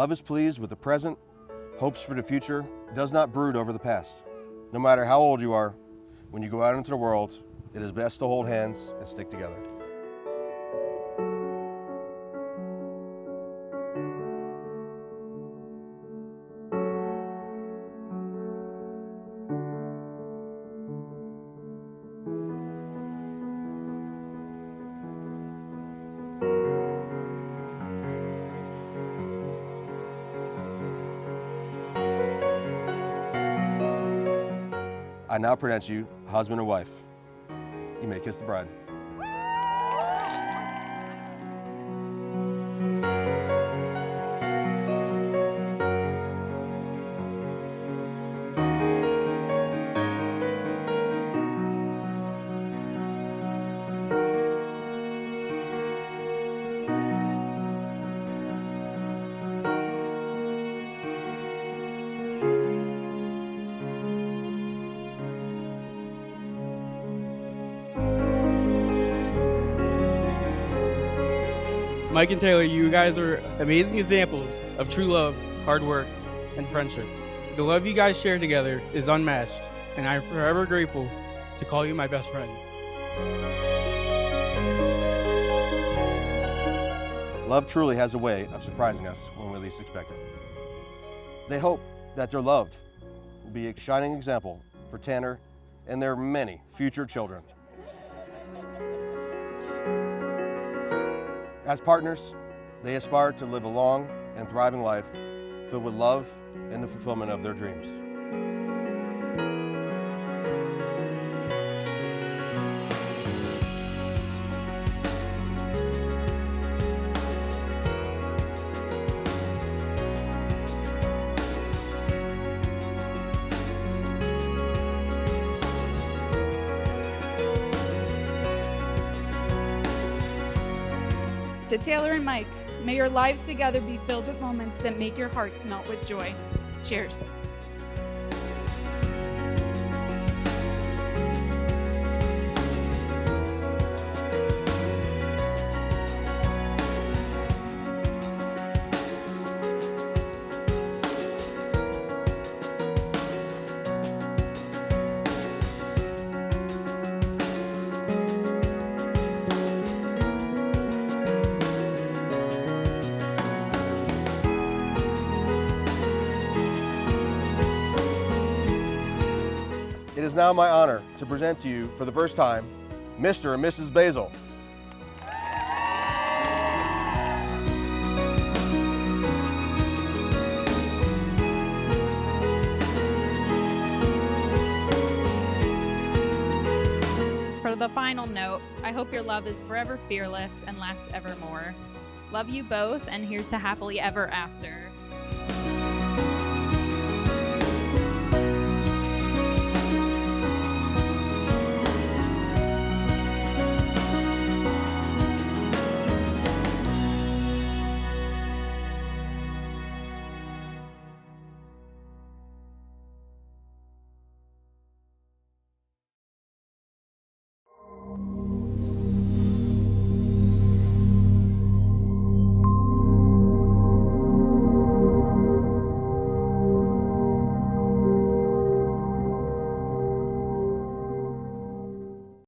Love is pleased with the present, hopes for the future, does not brood over the past. No matter how old you are, when you go out into the world, it is best to hold hands and stick together. I now present you husband and wife. You may kiss the bride. Mike and Taylor, you guys are amazing examples of true love, hard work, and friendship. The love you guys share together is unmatched, and I'm forever grateful to call you my best friends. Love truly has a way of surprising us when we least expect it. They hope that their love will be a shining example for Tanner and their many future children. As partners, they aspire to live a long and thriving life filled with love and the fulfillment of their dreams. To Taylor and Mike, may your lives together be filled with moments that make your hearts melt with joy. Cheers. It is now my honor to present to you for the first time, Mr. and Mrs. Basil. For the final note, I hope your love is forever fearless and lasts evermore. Love you both, and here's to happily ever after.